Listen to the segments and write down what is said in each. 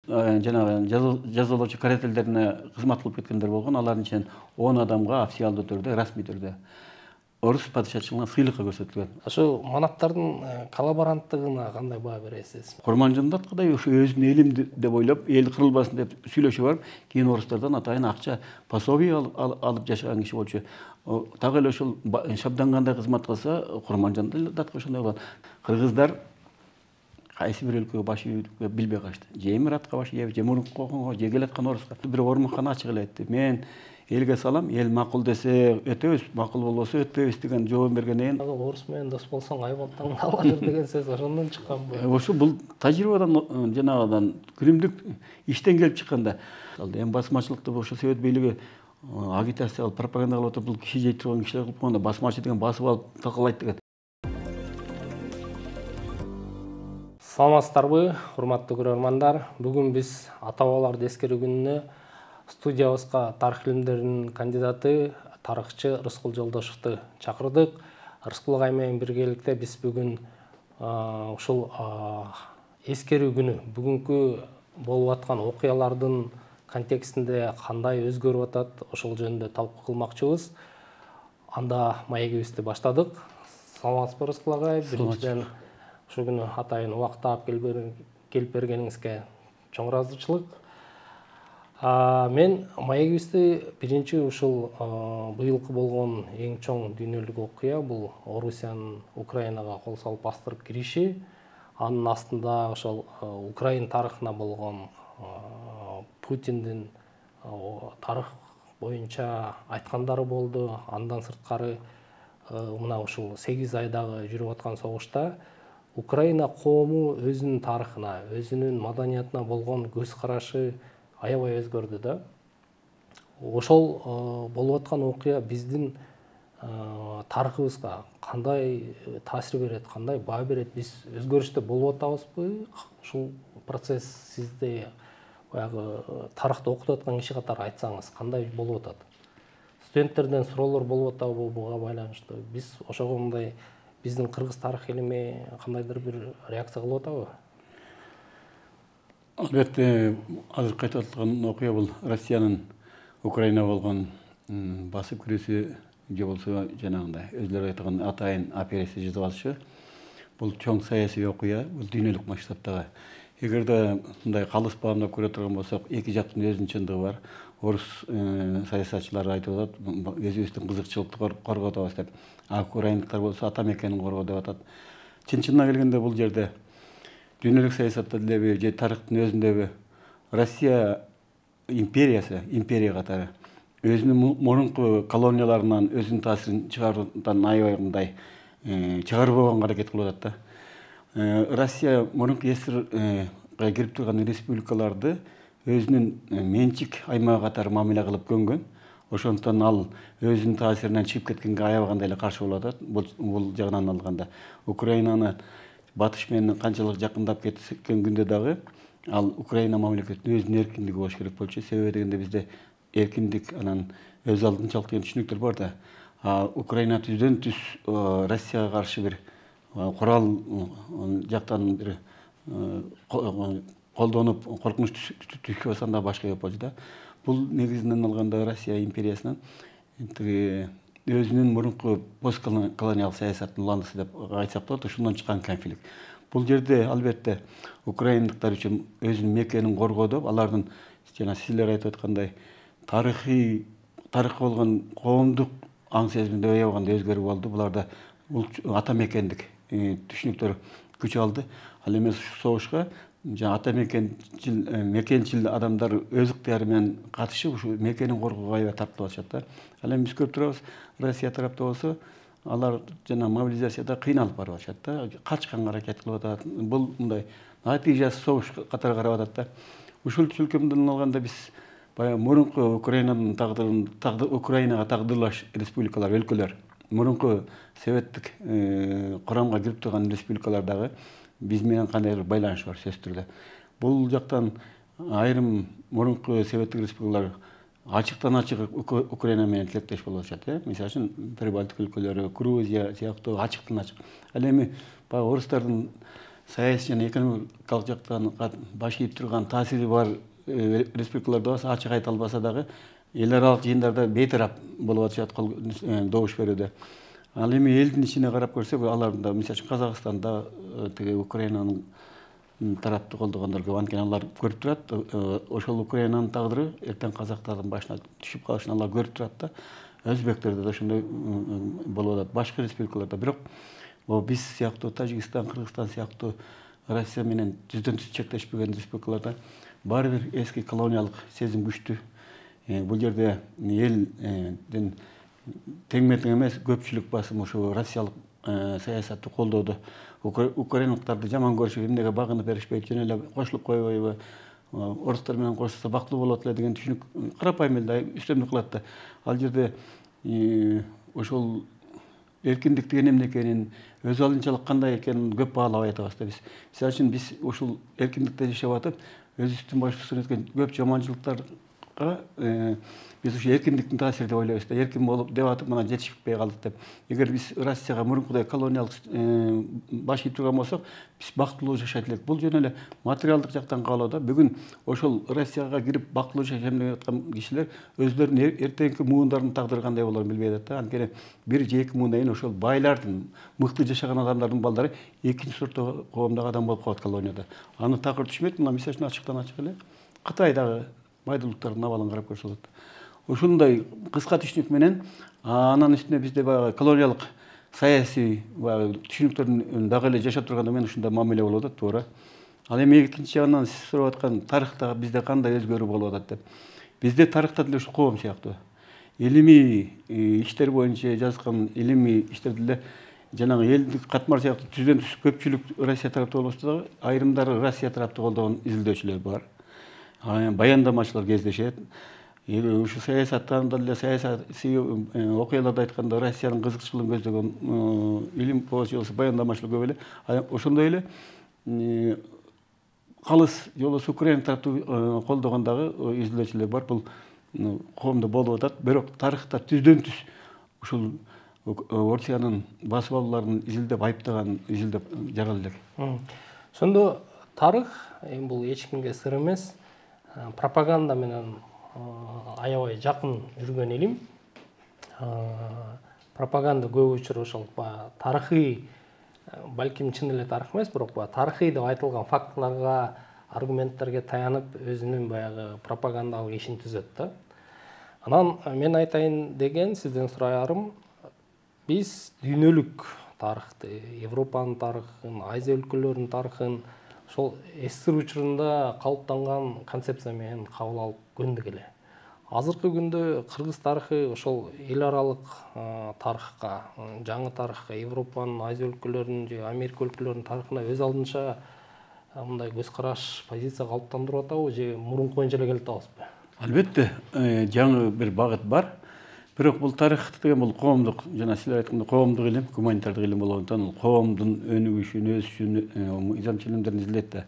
жанагы жазалоочу карателдерине кызмат кылып кеткендер болгон. Алардын ичинен 10 адамга официалдуу түрдө, расмий түрдө орус падышачылыгына сыйлыкка көрсөтүлгөн. Ошо манаттардын коллаборанттыгына кандай баа бересиз? Курманжанда аткыдай ошо өзүнүн элим деп ойлоп, эл кырылбасын деп сүйлөшүп барып, кийин орустардан атайын акча пособие алып жашаган киши болчу. Так эле ошол Шабдан кандай кызмат кылса, Курманжанда да ошондой болгон. Кыргыздар кайсы бир өлкөгө баш ийүүгө билбей качты. Же Эмиратка баш ийеби, же Мурункого, же келаткан Оруска. Бир ормонкана ачык эле айтты. Мен элге салам, эл макул десе өтөбүз, макул болбосо өтпөйбүз деген жооп бергенден кийин Орус менен дос болсоң айбаттан алыр деген сөз ошондон чыкканбы? Ошо бул тажрыйбадан жанагыдан күнүмдүк иштен келип чыкканда. Эми басмачылыкты ошо Совет бийлиги агитация кылып, пропаганда кылып отуруп, бул киши жей турган кишилер кылып койгондо басмачы деген басып алып талкалайт деген. Саламатсыздарбы, урматтуу көрөрмандар. Бүгүн биз ата бабаларды эскерүү күнүнө студиябызга тарых илимдеринин кандидаты, тарыхчы Рыскул Жолдошовду чакырдык. Рыскул агай менен биргеликте биз бүгүн ушул эскерүү күнү, бүгүнкү болуп аткан окуялардын контекстинде кандай өзгөрүп атат, ошол жөнүндө талкуу кылмакчыбыз. Анда маегибизди баштадык. Саламатсызбы Рыскул агай? Биринчиден ушул күнү атайын убакыт таап келип бергениңизге чоң ыраазычылык. Мен маегибизди биринчи ушул быйылкы болгон эң чоң дүйнөлүк окуя бул Орусиянын Украинага кол салып бастырып кириши. Анын астында ошол Украин тарыхына болгон Путиндин тарых боюнча айткандары болду. Андан сырткары мына ушул 8 айдагы жүрүп аткан согушта Украина коому өзүнүн тарыхына, өзүнүн маданиятына болгон көз карашы аябай өзгөрдү да. Ошол болуп аткан окуя биздин тарыхыбызга кандай таасир берет, кандай баа берет? Биз өзгөрүштө болуп атабызбы? Ушул процесс сизде баягы тарыхты окутуп аткан киши катары айтсаңыз, кандай болуп атат? Студенттерден суроолор болуп атабы буга байланыштуу? Биз ошого мындай биздин кыргыз тарых илими кандайдыр бир реакция кылып атабы? Албетте, азыр айтып аткан окуя бул Россиянын Украина болгон басып кирүүсү же болсо жанагындай өзүлөрү айткан атайын операция жасап алышы. Бул чоң саясий окуя, бул дүйнөлүк масштабтагы. Эгерде мындай калыс баамдап көрө турган болсок, эки жактын өзүнүн чындыгы бар. Орус саясатчылары айтып атат, өзүбүздүн кызыкчылыкты коргоп атабыз деп. Украиндыктар болсо ата мекенин коргоо деп атат. Чын-чынына келгенде бул жерде дүйнөлүк саясатта делеби же тарыхтын өзүндөбү Россия империя катары өзүнүн мурунку колонияларынан өзүнүн таасирин чыгаруудан аябай чыгарбаган аракет кылып атат да. Россия мурунку СССРга кирип турган республикаларды өзүнүн менчик аймагы катары мамиле кылып көнгөн. Ошондон ал өзүнүн таасиринен чыгып кеткенге аябагандай эле каршы болуп атат. Бул жагынан алганда Украинаны батыш менен канчалык жакындап кеткен күндө дагы ал Украина мамлекетинин өзүнүн эркиндиги болуш керек болчу. Себеби дегенде бизде эркиндик анан өз алдынчалык деген түшүнүктөр бар да. Украина түздөн түз Россияга каршы бир курал жактан бир колдонуп коркунуч түшпөй атсам да башка көп болчу да. Бул негизинен алганда Россия империясынын өзүнүн мурунку постколониалдык саясаттын уландысы деп айтсак болот, ошондон чыккан конфликт. Бул жерде албетте украиндыктар үчүн өзүнүн мекенин коргоодо алардын жана силер айтып аткандай тарыхкы болгон коомдук аң сезимде аябагандай өзгөрүү болду. Буларда бул ата мекендик түшүнүктөр күч алды. Ал эми согушка ата мекенчил адамдар өз ыктыяры менен катышып, ушу мекенин коргоого аябай тартылып атышат да. Ал эми биз көрүп турабыз, Россия тарапта болсо, алар жана мобилизацияда кыйналып барып атышат да, качканга аракет кылып атат. Бул мындай натыйжасы согуш катары карап атат да. Ушул чөлкөмдөн алганда биз баягы мурунку Украинанын Украинага тагдырлаш республикалар, өлкөлөр, мурунку советтик курамга кирип турган республикалардагы биз менен кандайдыр байланыш бар сөзсүз түрдө. Бул жактан айрым мурунку советтик республикалар ачыктан ачык Украина менен тилектеш болуп атышат. Мисалы үчүн Прибалтика өлкөлөрү, Грузия сыяктуу ачыктан ачык. Ал эми баягы орустардын саясий жана экономикалык жактан баш ийип турган таасири бар республикаларда болсо ачык айта албаса дагы эл аралык жыйындарда бейтарап болуп атышат добуш берүүдө. Ал эми элдин ичине карап көрсөк, аларда мисалы үчүн Казакстанда тиги Украинанын тарапты колдогондор көп, анткени алар көрүп турат, ошол Украинанын тагдыры эртең казактардын башына түшүп калышын алар көрүп турат да. Өзбектерде да ошондой болуп атат, башка республикаларда. Бирок биз сыяктуу Тажикстан, Кыргызстан сыяктуу Россия менен түздөн-түз чектешпеген республикаларда баары бир эски колониялык сезим күчтүү. Бул жерде элдин тең-метең эмес көпчүлүк басым ошо Россиялык саясатты колдоодо. Украиналыктарды жаман көрүшүп, эмнеге багынып беришпейт, жөн эле кошулуп койбойбу, орустар менен кошулса бактылуу болот эле деген түшүнүк карапайым эле үстөмдүк кылат да. Ал жерде ошол эркиндик деген эмне экенин, өз алынчалык кандай экенин көп баалабай атабыз да биз. Мисалы үчүн биз ушул эркиндикте жашап атып, өзүбүздүн башыбыздан өткөн көп жаманчылыктарга биз ушу эркиндиктин таасири деп ойлойбуз да. Эркин болуп деп атып, мына жетишпей калдык деп. Эгер биз Россияга мурункудай колониялык баш ийип турган болсок, биз бактылуу жашайт элек. Бул жөн эле материалдык жактан каалоо да. Бүгүн ошол Россияга кирип бактылуу жашайм деп аткан кишилер өзлөрүнүн эртеңки муундарынын тагдыры кандай болорун билбей атат да. Анткени 1-2 муундан кийин ошол байлардын, мыкты жашаган адамдардын балдары экинчи сорттогу коомдогу адам болуп калат колонияда. Аны такыр түшүнбөйт. Мына мисалы үчүн ачыктан ачык эле Кытайдагы майдулуктардын абалын карап көрсө болот. Ушундай кыска түшүнүк менен анан үстүнө бизде баягы колониялык саясий түшүнүктөрдүн дагы эле жашап турганда мен ушундай мамиле болуп атат, туура. Ал эми экинчи жагынан сиз сурап аткан тарыхта бизде кандай өзгөрүү болуп атат деп. Бизде тарыхта деле ушу коом сыяктуу илимий иштер боюнча жазган илимий иштерди эле жанагы элдик катмар сыяктуу түздөн-түз көпчүлүк Россия тараптуу болбосо дагы айрымдары Россия тараптуу колдогон изилдөөчүлөр бар. Баяндамачылар кездешет. Ушу саясаттан деле саясий окуяларды айтканда Россиянын кызыкчылыгын көздөгөн илим болсо баяндамачылар көп эле. Ошондой эле калыс жолдошу Украина тараптуу колдогон дагы изилдөөчүлөр бар. Бул коомдо болуп атат. Бирок тарыхта түздөн-түз ушул Орусиянын басып алууларын изилдеп айыптаган изилдеп жарал элек. Ошондо тарых бул эч кимге сыр эмес. Пропаганда менен аябай жакын жүргөн илим. Пропаганда көп учур ошол тарыхый, балким чын эле тарых эмес, бирок тарыхый деп айтылган фактыларга, аргументтерге таянып өзүнүн баягы пропагандалык ишин түзөт да. Анан мен айтайын деген сизден сураарым, биз дүйнөлүк тарыхты, Европанын тарыхын, Азия өлкөлөрүнүн тарыхын ошол СССР учурунда калыптанган концепция менен кабыл алып көндүк эле. Азыркы күндө кыргыз тарыхы ошол эл аралык тарыхка, жаңы тарыхка, Европанын, Азия өлкөлөрүнүн же Америка өлкөлөрүнүн тарыхына өз алдынча мындай көз караш, позиция калыптандырып атабы же мурунку боюнча эле келип атабызбы? Албетте, жаңы бир багыт бар. Бирок бул тарых деген бул коомдук, жана силер айткандай коомдук илим, гуманитардык илим болгондуктан ал коомдун өнүгүшүн, өсүшүн, изамчилимдерин изилдейт да.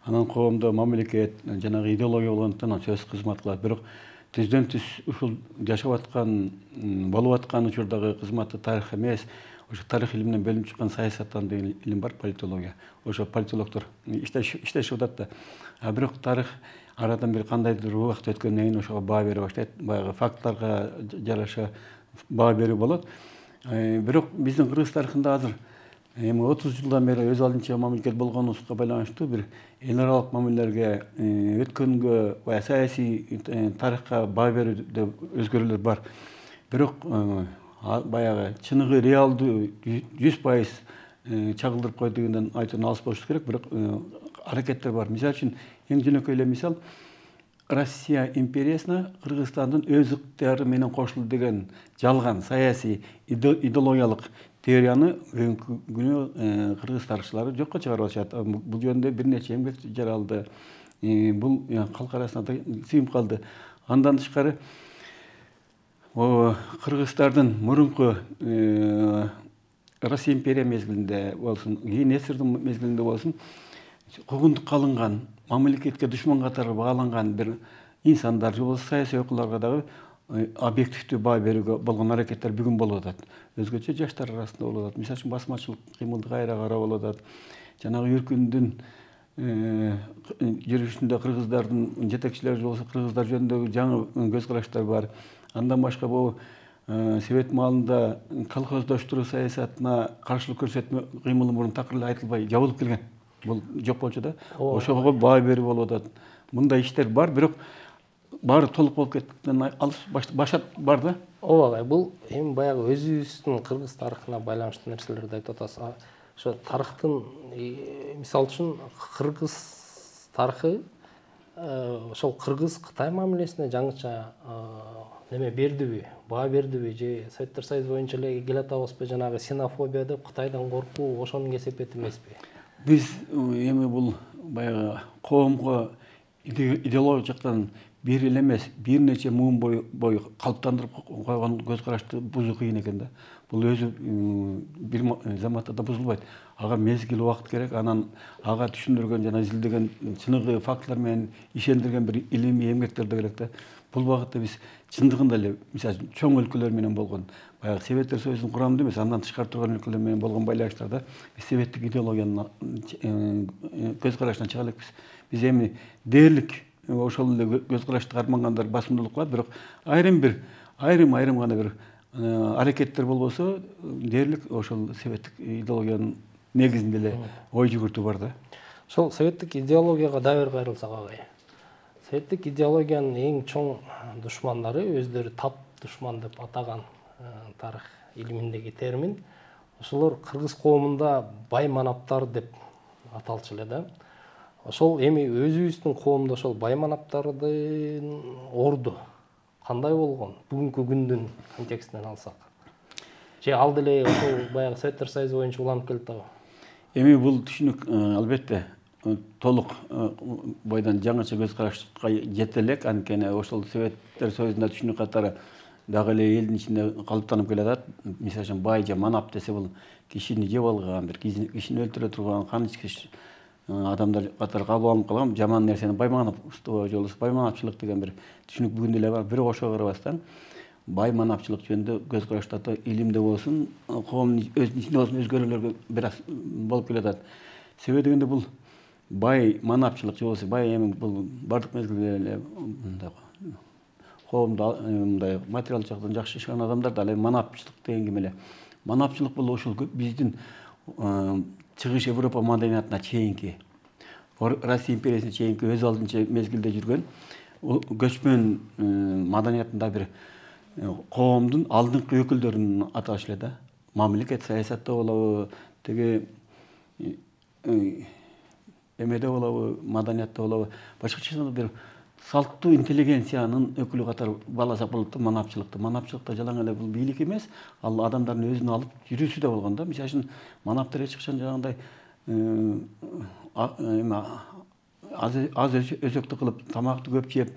Анан коомдо мамлекет, жанагы идеология болгондуктан ал сөзсүз кызмат кылат. Бирок түздөн-түз ушул жашап аткан, болуп аткан учурдагы кызматы тарых эмес, ошо тарых илиминен бөлүнүп чыккан саясаттан деген илим бар, политология. Ошо политологдор иштешип атат да. Бирок тарых арадан бир кандайдыр убакыт өткөндөн кийин ошого баа бере баштайт. Баягы факттарга жараша баа берүү болот. Бирок биздин кыргыз тарыхында азыр эми 30 жылдан бери өз алдынча мамлекет болгонубузга байланыштуу бир эл аралык мамилелерге, өткөнгө, баягы саясий тарыхка баа берүүдө өзгөрүүлөр бар. Бирок баягы чыныгы реалдуу 100% чагылдырып койду дегенден айтуудан алыс болуш керек. Бирок аракеттер бар. Мисалы үчүн эң жөнөкөй эле мисал Россия империясына Кыргызстандын өз ыктыяры менен кошулду деген жалган саясий идеологиялык теорияны бүгүнкү күнү кыргыз тарыхчылары жокко чыгарып атышат. Бул жөнүндө бир нече эмгек жаралды. Бул калк арасында сыйынып калды. Андан тышкары кыргыздардын мурунку Россия империя мезгилинде болсун, кийин СССРдин мезгилинде болсун, куугунтукка алынган, мамлекетке душман катары бааланган бир инсандар же болбосо саясий окуяларга дагы объективдүү баа берүүгө болгон аракеттер бүгүн болуп атат. Өзгөчө жаштар арасында болуп атат. Мисалы үчүн басмачылык кыймылды кайра кароо болуп атат. жанагы Үркүндүн жүрүшүндө кыргыздардын жетекчилери болсо кыргыздар жөнүндөгү жаңы көз караштар бар. Андан башка бул Совет маалында колхоздоштуруу саясатына каршылык көрсөтмө кыймылы мурун такыр эле айтылбай жабылып келген. Бул жок болчу да. Ошого баа берүү болуп атат. Мындай иштер бар, бирок баары толук болуп кеткенден алыс башат бар да. Ооба агай, бул эми баягы өзүбүздүн кыргыз тарыхына байланыштуу нерселерди айтып атасыз. Ошо тарыхтын мисалы үчүн кыргыз тарыхы ошол кыргыз Кытай мамилесине жаңыча неме бердиби, баа бердиби же Советтер Союзу боюнча эле келе атабызбы, жанагы ксенофобия деп Кытайдан коркуу ошонун кесепети эмеспи? Биз эми бул баягы коомго идеологиялык жактан бир эле эмес, бир нече муун бою калыптандырып койгон көз карашты бузуу кыйын экен да. Бул өзү бир заматта да бузулбайт. Ага мезгил убакыт керек, анан ага түшүндүргөн жана изилдеген чыныгы фактылар менен ишендирген бир илимий эмгектер да керек да. Бул багытта биз чындыгында эле мисалы чоң өлкөлөр менен болгон баягы Советтер Союзунун курамында эмес, андан тышкары турган өлкөлөр менен болгон байланыштарда биз советтик идеологиянын көз карашынан чыга элекпиз. Биз эми дээрлик ошол эле көз карашты кармангандар басымдуулук кылат, бирок айрым гана бир аракеттер болбосо дээрлик ошол советтик идеологиянын негизинде эле ой жүгүртүү бар да. Ошол советтик идеологияга дагы бир кайрылсак агай. Советтик идеологиянын эң чоң душмандары, өздөрү тап душман деп атаган тарых илиминдеги термин, ошолор кыргыз коомунда бай манаптар деп аталчу эле да. Ошол эми өзүбүздүн коомдо ошол бай манаптардын орду кандай болгон бүгүнкү күндүн контекстинен алсак? Же ал деле ошол баягы Советтер Союзу боюнча уланып келатабы? Эми бул түшүнүк албетте толук бойдон жаңыча көз карашка жете элек, анткени ошол Советтер Союзунда түшүнүк катары дагы эле элдин ичинде калыптанып келатат. Мисалы үчүн бай же манап десе бул кишини жеп алган, бир кишини өлтүрө турган, кан ичкич адамдар катары кабыл алынып калган жаман нерсени байманапчылык же болбосо байманапчылык деген бир түшүнүк бүгүндө эле бар. Бирок ошого карабастан байманапчылык жөнүндө көз карашта илимде болсун, коомдун өзүнүн ичинде болсун өзгөрүүлөргө бир аз болуп келатат. Себеби дегенде бул бай манапчылык же болбосо бай эми бул бардык мезгилде эле коомдо мындай материалдык жактан жакшы жашаган адамдар да ал эми манапчылык деген ким эле? Манапчылык бул ошол биздин чыгыш Европа маданиятына чейинки, Россия империясына чейинки өз алдынча мезгилде жүргөн көчмөн маданиятында бир коомдун алдыңкы өкүлдөрүн аташ эле да. Мамлекет саясатта болобу, теги эмеде болобу, маданиятта болобу, башкача бир салттуу интеллигенциянын өкүлү катары бааласак болот да манапчылыкты. Манапчылыкта жалаң эле бул бийлик эмес, ал адамдардын өзүн алып жүрүүсү да болгон да. Мисалы үчүн манаптар эч качан жагандай аз өзөктү кылып, тамакты көп жеп,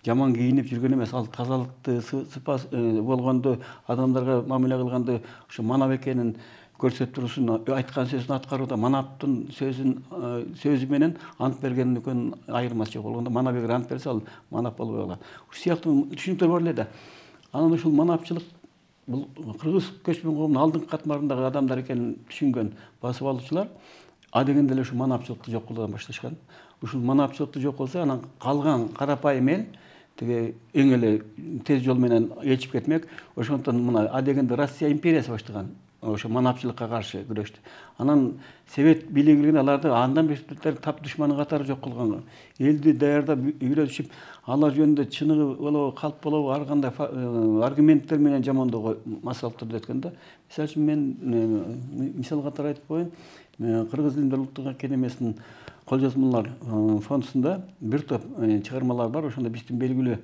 жаман кийинип жүргөн эмес, ал тазалыкты, сыпас болгонду, адамдарга мамиле кылганды ошо манап экенин көрсөтүп турушун, айткан сөзүн аткарууда манаптын сөзү менен ант берген экөөнүн айырмасы жок болгондо, манап эгер ант берсе, ал манап болбой калат. Ушул сыяктуу түшүнүктөр бар эле да. Анан ушул манапчылык бул кыргыз көчмөн коомунун алдыңкы катмарындагы адамдар экенин түшүнгөн басып алуучулар а дегенде эле ушул манапчылыкты жок кылуудан башташкан. Ушул манапчылыкты жок кылса, анан калган карапайым эл теге эң эле тез жол менен ээрчип кетмек. Ошондон мына а дегенде Россия империясы баштаган ошо манапчылыкка каршы күрөштү. Анан Совет бийлиги келгенде аларды андан бетер тап душманы катары жок кылган. Элди даярдап үйрөтүшүп, алар жөнүндө чыныгы болобу, калп болобу, ар кандай аргументтер менен жамандоого массалыктарды өткөн да. Мисалы үчүн мен мисал катары айтып коеюн. Кыргыз Илимдер Улуттук Академиясынын колжазмалар фондусунда бир топ чыгармалар бар. Ошондо биздин белгилүү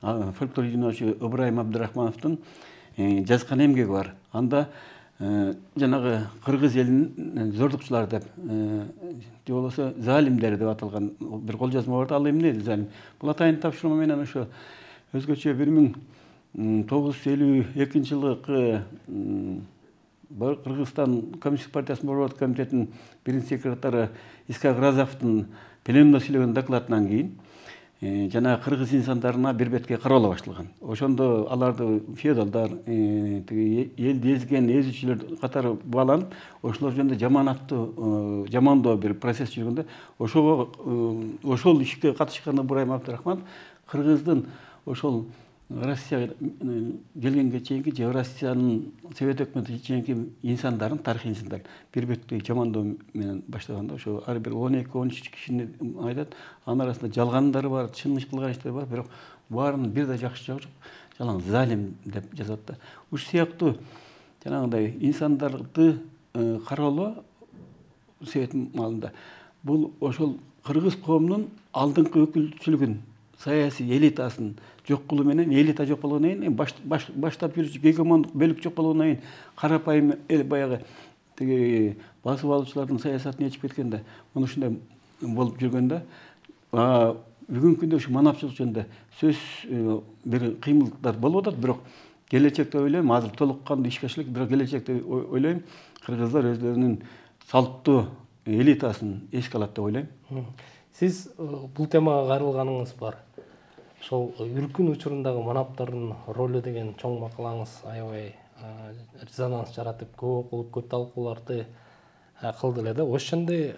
фольклор жыйноочу Ыбырайым Абдырахмановдун жазган эмгеги бар. Анда жанагы кыргыз элинин зордукчулары деп же болбосо залимдери деп аталган бир колжазма бар да. Ал эмне залим? Бул атайын тапшырма менен ошо өзгөчө 1952 жылкы Кыргызстан Коммунистик партиясынын Борбордук комитетинин биринчи секретары Искак Разовдун пленумда сүйлөгөн докладынан кийин жана кыргыз инсандарына бир бетке кароола башталган. Ошондо аларды феодалдар, элди эзген эзүүчүлөр катары бааланып, ошолор жөнүндө жамандоо бир процесс жүргөндө, ошол ишке катышкан Ыбырайым Абдрахманов кыргыздын ошол Россияга келгенге чейинки же Россиянын Совет өкмөтүнө чейинки инсандарын, тарыхый инсандарын бир бетке жамандоо менен баштаганда, ошо ар бир 12-13 кишини айтат. Анын арасында жалгандары бар, чын кылган иштер бар, бирок баарынын бир да жакшы жагы жок. Жалаң залим деп жазат да. Ушу сыяктуу жанагындай инсандарды кароолоо Совет маалында бул ошол кыргыз коомунун алдыңкы өкүлчүлүгүн, саясий элитасын жок кылуу менен, элита жок болгондон кийин, баштап жүрүүчү гегемондук бөлүк жок болгондон кийин, карапайым эл баягы тиги басып алуучулардын саясатын ээрчип кеткенде, мына ушундай болуп жүргөндө, бүгүнкү күндө ушу манапчылык жөнүндө сөз бир кыймылдар болуп атат, бирок келечекте ойлойм, азыр толук кандуу ишке ашылат, бирок келечекте ойлойм, кыргыздар өздөрүнүн салттуу элитасын эске алат деп ойлойм. Сиз бул темага кайрылганыңыз бар. Ошол үркүн учурундагы манаптардын ролу деген чоң макалаңыз аябай резонанс жаратып, көп окулуп, көп талкууларды кылды эле да. Ошондой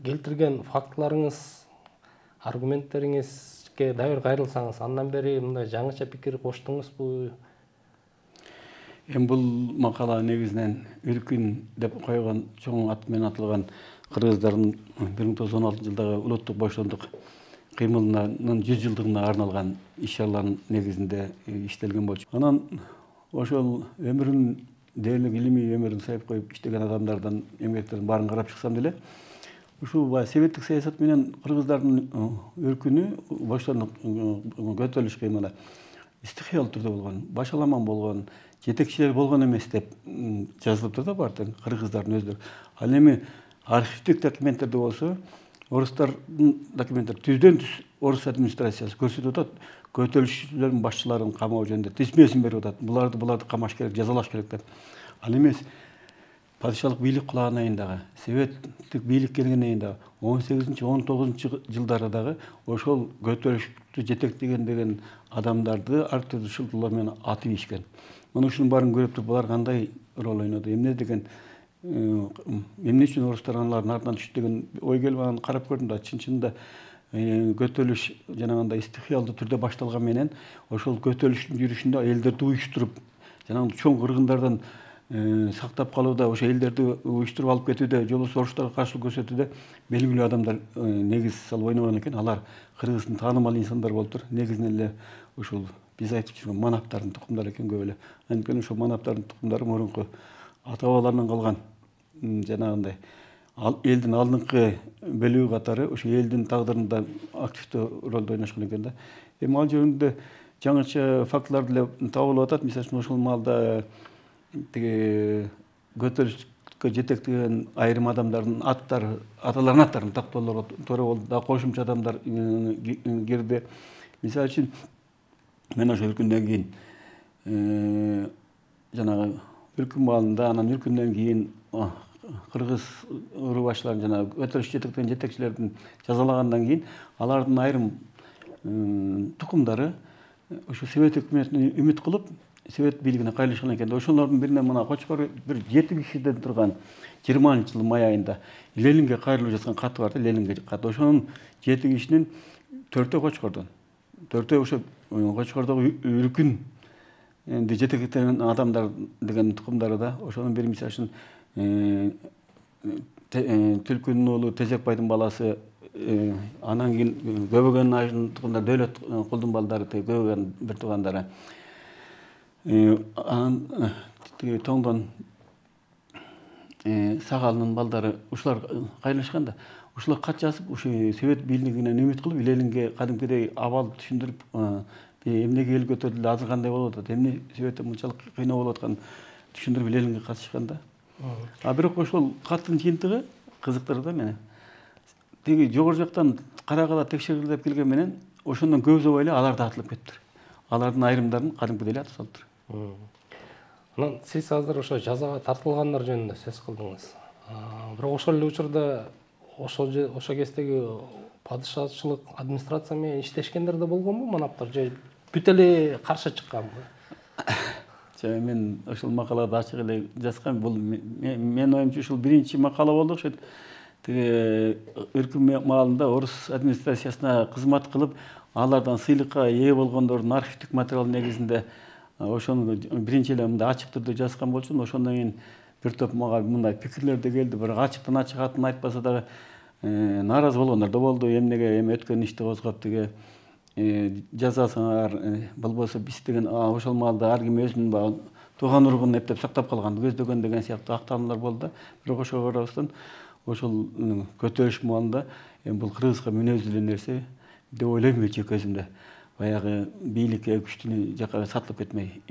келтирген фактыларыңыз, аргументтериңизге дагы кайрылсаңыз, андан бери мындай жаңыча пикир коштуңузбу? Бул макала негизинен үркүн деп койгон чоң ат менен аталган кыргыздардын 1916 жылдагы улуттук бошондук кыймылынын 100 жылдыгына арналган иш-чаралардын негизинде иштелген болчу. Анан ошол өмүрүн дээрлик илимий өмүрүн саяп коюп иштеген адамдардан эмгектерин баарын карап чыксам деле, ушул советтик саясат менен кыргыздардын өркүнү, бошондук көтөрүлүш кыймылы стихиялык түрдө болгон, башаламан болгон, жетекчилер болгон эмес деп жазылыптыр да баардык кыргыздардын өздөрү. Ал эми архивдик документтерде болсо, орустардын документтери түздөн түз орус администрациясы көрсөтүп атат, көтөрүлүшчүлөрдүн башчыларын камоо жөнүндө тизмесин берип атат. Буларды камаш керек, жазалаш керек деп. Ал эмес падышалык бийлик кулагандан кийин дагы, советтик бийлик келгенден кийин дагы 18-19 жылдары дагы ошол көтөрүлүштү жетектеген деген адамдарды ар түрдүү шылтоолор менен атып ийишкен. Мына ушунун баарын көрүп туруп, булар кандай роль ойноду, эмне деген, эмне үчүн орустар алардын артынан түштү деген ой келип, анан карап көрдүм да, чын-чынында көтөрүлүш жанагындай стихиялдуу түрдө башталган менен, ошол көтөрүлүштүн жүрүшүндө элдерди уюштуруп, жанагындай чоң кыргындардан сактап калууда, ошо элдерди уюштуруп алып кетүүдө, же болбосо орустарга каршылык көрсөтүүдө белгилүү адамдар негиз салып ойногон экен. Алар кыргыздын таанымал инсандар болуптур. Негизинен эле ушул биз айтып жүргөн манаптардын тукумдары экен көп эле. Анткени ошол манаптардын тукумдары мурунку ата бабаларынан калган жанагындай элдин алдыңкы бөлүгү катары ошо элдин тагдырында активдүү ролду ойношкон экен да. Эми ал жөнүндө жаңыча фактылар деле табылып атат. Мисалы үчүн ошол маалда тиги көтөрүлүшкө жетектеген айрым адамдардын аттары, аталарынын аттарын тактоолорго туура болду. Да кошумча адамдар кирди. Мисалы үчүн мен ошо үркүндөн кийин жанагы үркүн маалында, анан үркүндөн кийин кыргыз ыру башчыларын, жанагы көтөрүлүш жетектеген жетекчилердин жазалагандан кийин алардын айрым тукумдары ошо совет өкмөтүнө үмүт кылып, совет бийлигине кайрылышкан экен. Ошолордун биринен мына Кочкор бир 7 кишиден турган 20-жылдын май айында Ленинге кайрылып жаткан каты бар да, Ленинге кат. Ошонун 7 кишинин 4-өө Кочкордон. 4-өө ошо Кочкордогу үркүн жетектеген адамдар деген тукумдары да. Ошонун бири мисалы үчүн Түлкүнүн уулу Тезекбайдын баласы, анан кийин Көбөгөн ажынын тукумдары, Дөөлөт кулдун балдары, Көбөгөн бир туугандары. Анан тиги Тоңдон Сагалынын балдары, ушулар кайрылышкан да. Ушулар кат жазып, ушу совет бийлигинен үмүт кылып, Ленинге кадимкидей абал түшүндүрүп, эмнеге эл көтөрүлдү, азыр кандай болуп атат, эмне себептен мынчалык кыйноо болуп атканын түшүндүрүп Ленинге катышкан да. Бирок ошол каттын жыйынтыгы кызыктырды да мени. Тиги жогору жактан карагыла текшергиле деп келген менен, ошондон көп убай эле алар да атылып кетиптир. Алардын айрымдарын кадимкидей эле атып салыптыр. Анан сиз азыр ошо жазага тартылгандар жөнүндө сөз кылдыңыз. Бирок ошол эле учурда ошо кездеги падышачылык администрация менен иштешкендер да болгонбу манаптар же бүт эле каршы чыкканбы? Мен ошол макалада ачык эле жазгам. Бул мен оюмча ушул биринчи макала болду окшойт. Тиги өркүн маалында орус администрациясына кызмат кылып, алардан сыйлыкка ээ болгондордун архивдик материал негизинде ошону биринчи эле мындай ачык түрдө жазган болчумун. Ошондон кийин бир топ мага мындай пикирлер да келди. Бирок ачыктан ачык атын айтпаса дагы нааразы болгондор да болду. Эмнеге өткөн ишти козгоп тиги жазасыңар, болбосо биз деген ошол маалда ар ким өзүнүн тууган уругун эптеп сактап калган, көздөгөн деген сыяктуу актаануулар болду да. Бирок ошого карабастан ошол көтөрүш маалында бул кыргызга мүнөздүү нерсе деп ойлойм мен жеке өзүмдө. Баягы бийликке күчтүү жака сатылып кетмей,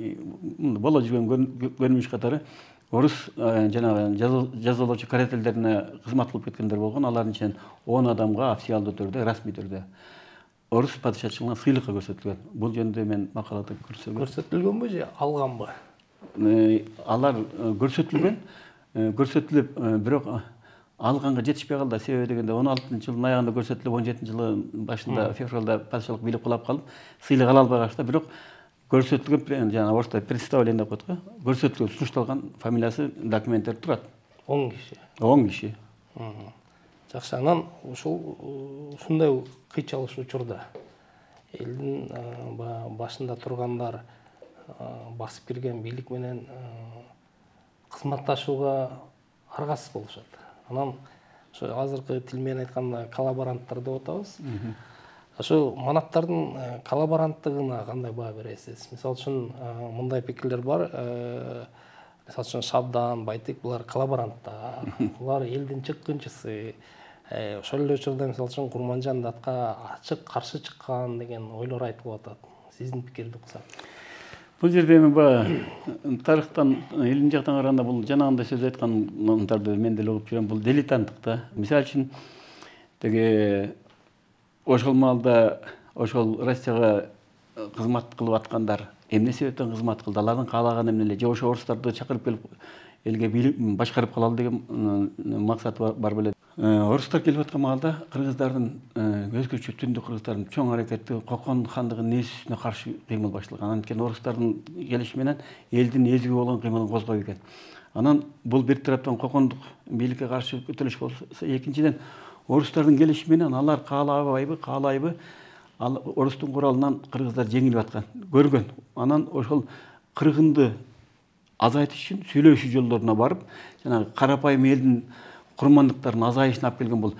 боло жүргөн көрүнүш катары орус жанагы жазалоочу карателдерине кызмат кылып кеткендер болгон. Алардын ичинен 10 адамга официалдуу түрдө, расмий түрдө орус падышачылыгына сыйлыкка көрсөтүлгөн. Бул жөнүндө мен макалада көрсөтүлгөнбү же алганбы? Алар көрсөтүлүп, бирок алганга жетишпей калды. Себеби дегенде 16-жылдын аягында көрсөтүлүп, 17-жылдын башында февралда падышалык бийлик кулап калып, сыйлык ала албай калышты. Бирок көрсөтүлгөн, жана орусча представление деп коет го, көрсөтүлгөн, сунушталган фамилиясы, документтер турат. 10 киши. 10 киши. Жакшы, анан ушундай кыйчалыш учурда элдин башында тургандар басып кирген бийлик менен кызматташууга аргасыз болушат. Анан ошо азыркы тил менен айтканда коллаборанттар деп атабыз. Ошо манаптардын коллаборанттыгына кандай баа бересиз? Мисалы үчүн мындай пикирлер бар. Мисалы үчүн Шабдан, Байтек булар коллаборанттар. Булар элдин чыккынчысы. Ошол эле учурда мисалы үчүн Курманжан Датка ачык каршы чыккан деген ойлор айтылып атат. Сиздин пикирди уксак. Бул жерде эми тарыхтан, илим жактан караганда бул жанагындай сөз айткандарды мен деле угуп жүрөм. Бул дилетанттык да. Мисалы үчүн деге ошол маалда ошол Россияга кызмат кылып аткандар эмне себептен кызмат кылды? Алардын каалаганы эмне эле? Же ошо орустарды чакырып келип элге бийлик башкарып калалы деген максат бар беле? Орустар келип аткан маалда кыргыздардын, өзгөчө түндүк кыргыздардын чоң аракети Кокон хандыгынын несүнө каршы кыймыл башталган. Анткени орустардын келиши менен элдин эзгү болгон кыймылын козгой экен. Анан бул бир тараптан Кокондук бийликке каршы көтөрүлүш болсо, экинчиден орустардын келиши менен алар каалайбы, орустун куралынан кыргыздар жеңилип аткан, көргөн. Анан ошол кыргынды азайтыш үчүн сүйлөшүү жолдоруна барып, жанагы карапайым элдин курмандыктардын азайышына алып келген. Бул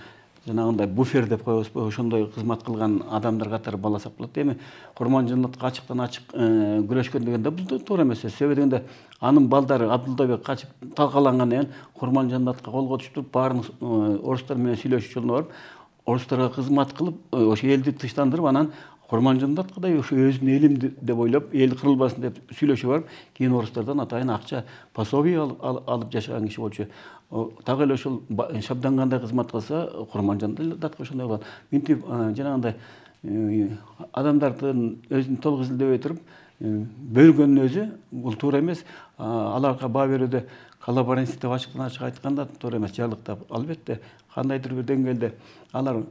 жанагындай буфер деп коебузбу, ошондой кызмат кылган адамдар катары баласак болот. Эми Курманжандатка ачыктан ачык күрөшкөн дегенде бул туура эмес. Себеби дегенде анын балдары Абдулдабек качып талкалангандан кийин Курманжандатка колго түшүп, баарын орустар менен сүйлөшүү жолуна барып, орустарга кызмат кылып, ошо элди тынчтандырып, анан Курманжандаткадай ошо өзүнүн элим деп ойлоп, эл кырылбасын деп сүйлөшүп барып, кийин орустардан атайын акча, пособие алып жашаган киши болчу. Так эле ошол Шабдан кандай кызмат кылса, Курманжандатка ошондой кылган. Минтип жанагындай адамдардын өзүн толук изилдебей туруп, бөлгөндүн өзү бул туура эмес. Аларга баа берүүдө коллаборант деп ачыктан ачык айтканда туура эмес, жарлыктап. Албетте кандайдыр бир деңгээлде алар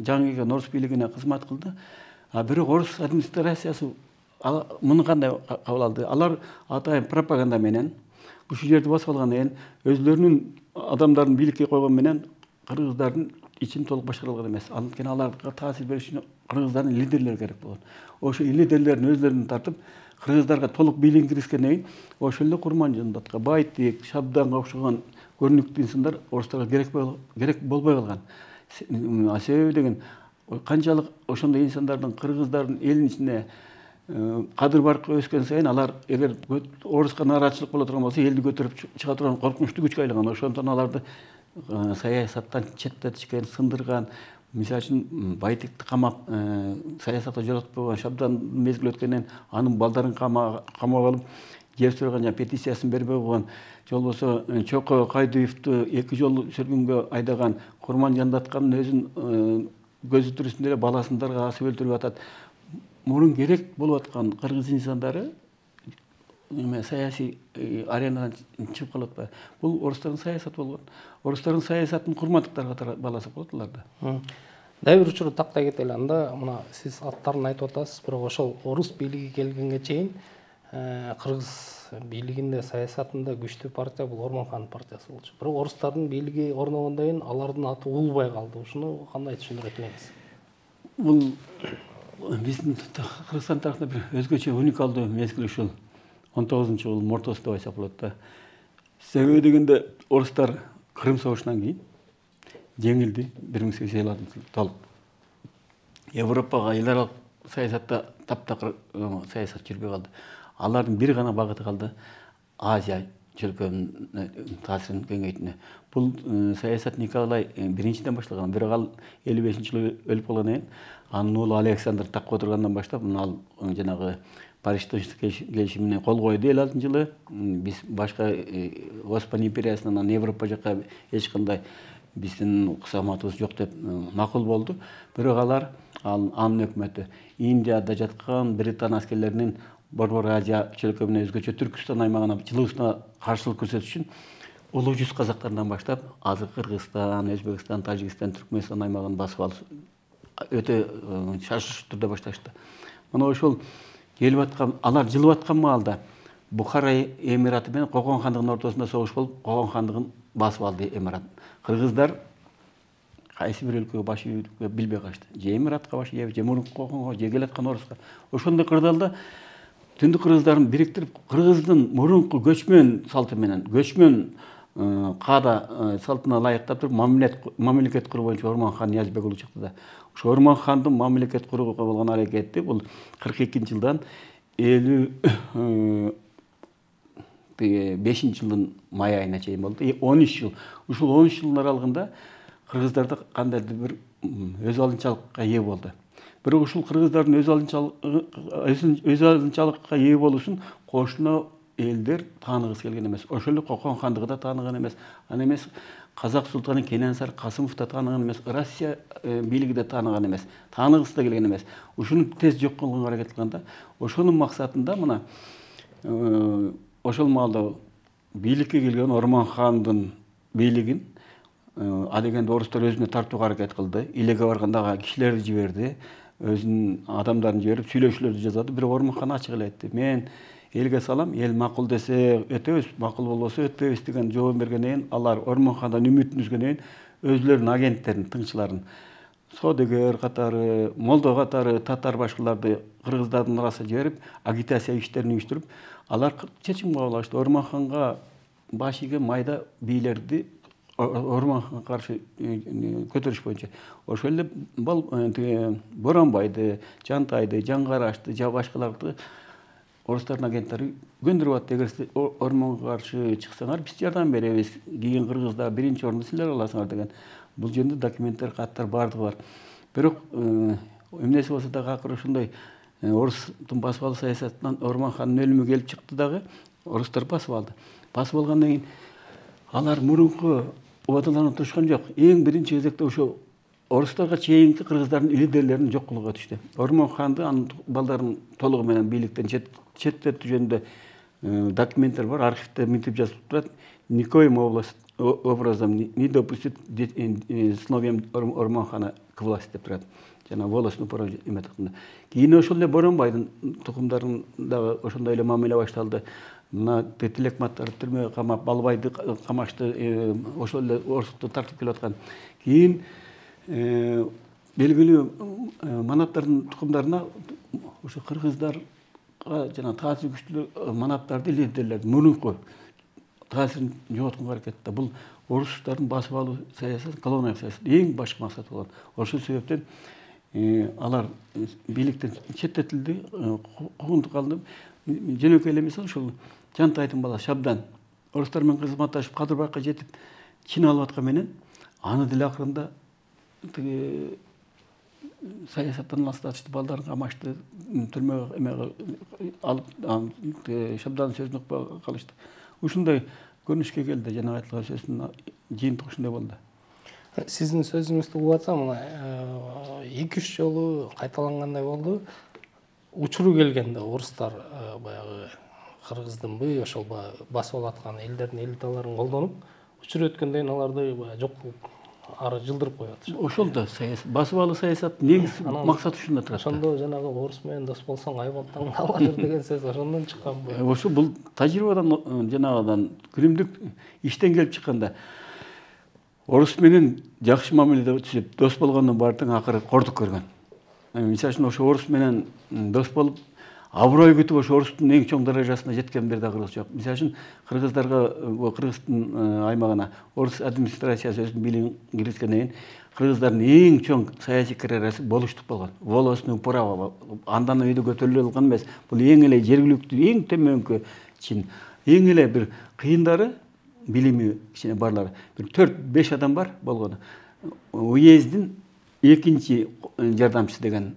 жаңы келген орус бийлигине кызмат кылды. Бирок орус администрациясы муну кандай кабыл алды? Алар атайын пропаганда менен ушул жерди басып алгандан кийин өзлөрүнүн адамдарын бийликке койгон менен кыргыздардын ичин толук башкара алган эмес. Анткени аларга таасир бериш үчүн кыргыздардын лидерлери керек болгон. Ошо лидерлерин өзлөрүнүн тартып, кыргыздарга толук бийлик киргизгенден кийин ошол эле Курманжандатка, Байтек, Шабданга окшогон көрүнүктүү инсандар орустарга керек болбой калган. Себеби деген канчалык ошондой инсандардын кыргыздардын элинин ичине кадыр баркы өскөн сайын алар эгер оруска нааразычылык боло турган болсо, элди көтөрүп чыга турган коркунучтуу күчкө айланган. Ошондон аларды саясаттан четтетишкен, сындырган. Мисалы үчүн Байтекти камап, саясатка жолотпой койгон, Шабдан мезгил өткөндөн анын балдарын камап алып, жер сураган жана петициясын бербей койгон. Жол болсо Чоко Кайдыевду 2 жолу сөргүнгө айдаган, Курманжандатканын өзүн көзү түрүсүндө эле баласындарга асып өлтүрүп атат. Мурун керек болуп аткан кыргыз инсандары саясий аренадан чыгып калып атпайбы? Бул орустардын саясаты болгон. Орустардын саясатын курмандыктар катары баласак болот аларды. Дагы бир учурду тактай кетели. Анда мына сиз аттарын айтып атасыз, бирок ошол орус бийлиги келгенге чейин кыргыз бийлигинде саясатында күчтүү партия бул Ормонхандын партиясы болчу. Бирок орустардын бийлиги орногондон кийин алардын аты улбай калды. Ушуну кандай түшүндүрөт элеңиз? Бул биздин Кыргызстан тарыхында бир өзгөчө уникалдуу мезгил ушул 19-жылдын ортосу деп айтсак болот да. Себеби дегенде орустар Крым согушунан кийин жеңилди 1856 толук. Европага эл аралык саясатта таптакыр саясат жүрбөй калды. Алардын бир гана багыты калды: Азия чөлкөөнүн таасирин кеңейтүүнө. Бул саясат Николай биринчиден башталган, бирок ал 55-жылы өлүп калгандан кийин анын уулу Александр такка отургандан баштап ал жанагы Париж келишимине кол койду 56-жылы. Биз башка Осман империясынан Европа жака эч кандай биздин кысаматыбыз жок деп макул болду. Бирок алар анын өкмөтү Индияда жаткан Британ аскерлеринин Борбор Азия чөлкөөнүнө өзгөчө Түркүстан аймагына жылуусуна каршылык көрсөтүш үчүн улуу жүз казактарынан баштап азыр Кыргызстан, Өзбекстан, Тажикстан, Түркмөнстан аймагын басып алып өтө шашыштуу түрдө башташты. Мына ошол келип аткан, алар жылып аткан маалда Бухара эмираты менен Кокон хандыгынын ортосунда согуш болуп, Кокон хандыгын басып алды эмират. Кыргыздар кайсы бир өлкөгө баш ийүүгө билбей калышты. Же эмиратка баш ийеби, же мурунку Коконго, же келаткан оруска. Ошондой кырдаалда түндүк кыргыздарын бириктирип, кыргыздын мурунку көчмөн салты менен, көчмөн каада салтына ылайыктап туруп мамлекет куруу боюнча Орманхан Ниязбек уулу чыкты да. Ошо Орманхандын мамлекет курууга болгон аракети бул 42-жылдан 55-жылдын май айына чейин болду. 13 жыл. Ушул 13 жылдын аралыгында кыргыздарда кандайдыр бир өз алынчалыкка ээ болду. Бирок ушул кыргыздардын өз алынчалыкка ээ болушун кошуна элдер тааныгысы келген эмес. Ошол эле Кокон хандыгы да тааныган эмес. Аны эмес Казак султаны Кененсар Касымов да тааныган эмес. Россия бийлиги да тааныган эмес. Тааныгысы да келген эмес. Ушуну тез жок кылганга аракет кылганда, ошонун максатында мына ошол маалда бийликке келген Орманхандын бийлигин адегенде орустар өзүнө тартууга аракет кылды. Илеге барганда кишилерди жиберди, өзүнүн адамдарын жиберип сүйлөшүүлөрдү жазады. Бирок Орманхан ачык эле айтты: мен элге салам, эл макул десе өтөбүз, макул болбосо өтпөйбүз деген жообун бергенден кийин алар Орманхандан үмүтүн үзгөндөн кийин өзлөрүнүн агенттерин, тыңчыларын, содыгер катары, молдо катары, татар башкаларды кыргыздардын арасына жиберип, агитация иштерин уюштуруп, алар чечим кабыл алышты. Орманханга баш ийген майда бийлерди Орманханга каршы көтөрүш боюнча. Ошол эле Боронбайды, Жантайды, Жаңгарашты, жа башкаларды орустардын агенттери көндүрүп атты. Эгер силер Ормонго каршы чыксаңар, биз жардам беребиз, кийин кыргызда биринчи орунду силер аласыңар деген. Бул жөнүндө документтер, каттар бардыгы бар. Бирок эмнеси болсо дагы акыры ошондой орустун басып алуу саясатынан Орманхандын өлүмү келип чыкты дагы, орустар басып алды. Басып алгандан кийин алар мурунку убадаларына турушкан жок. Эң биринчи кезекте ошо орустарга чейинки кыргыздардын лидерлерин жок кылууга түштү. Орманханды анын балдарын толугу менен бийликтен четтетүү жөнүндө документтер бар, архивде мынтип жазылып турат: никоим образом не допустит сыновьям Орманхана к власти деп турат. Жана волостную право эме тукумда. Кийин ошол эле Боронбайдын тукумдарын дагы ошондой эле мамиле башталды. Мына Телекматтарды түрмөгө камап, Балбайды камашты, ошол эле орусту тартып келип аткан. Кийин белгилүү манаптардын тукумдарына ошо кыргыздарга жана таасир күчтүү манаптарды, лидерлерди мурунку таасирин жоготконго аракетте. Бул орустардын басып алуу саясаты, колония саясаты эң башкы максаты болгон. Ошол себептен алар бийликтен четтетилди, куугунтук алынып, жөнөкөй эле мисал ушул Жантайдын баласы Шабдан орустар менен кызматташып Кадырбайга жетип чин алып аткан менен аны деле акырында саясаттан алыстатышты, балдарын камашты, түрмөгө эмеге алып Шабдандын сөзүн укпай калышты. Ушундай көрүнүшкө келди. Жана айтылган сөздүн жыйынтыгы ушундай болду. Сиздин сөзүңүздү угуп атсам, мына 2-3 жолу кайталангандай болду. Учуру келгенде орустар баягы кыргыздынбы, ошол басып алаткан элдердин элиталарын колдонуп, учур өткөндөн кийин аларды жок кылып ары жылдырып коюп атышат. Ошол да саясат, басып алуу саясат негизи максаты ушунда турат. Ошондо жанагы орус менен дос болсоң айбалттан алышыр деген сөз ошондон чыкканбы? Ошо бул тажрыйбадан жанагыдан күнүмдүк иштен келип чыкканда орус менен жакшы мамиледе түзүп, дос болгондон баардыгын акыры кордук көргөн. Мисалы үчүн ошо орус менен дос болуп, аброй күтүп ошо орустун эң чоң даражасына жеткендер да кыргыз жок. Мисалы үчүн кыргыздарга, Кыргыздын аймагына орус администрациясы өзүнүн бийлигин киргизгенден кийин кыргыздардын эң чоң саясий карьерасы болуштук болгон. Волостное право андан өйдө көтөрүлө алган эмес. Бул эң эле жергиликтүү, эң төмөнкү чин. Эң эле бир кыйындары билими кичине барлары. Бир 4-5 адам бар болгону. Уездин экинчи жардамчысы деген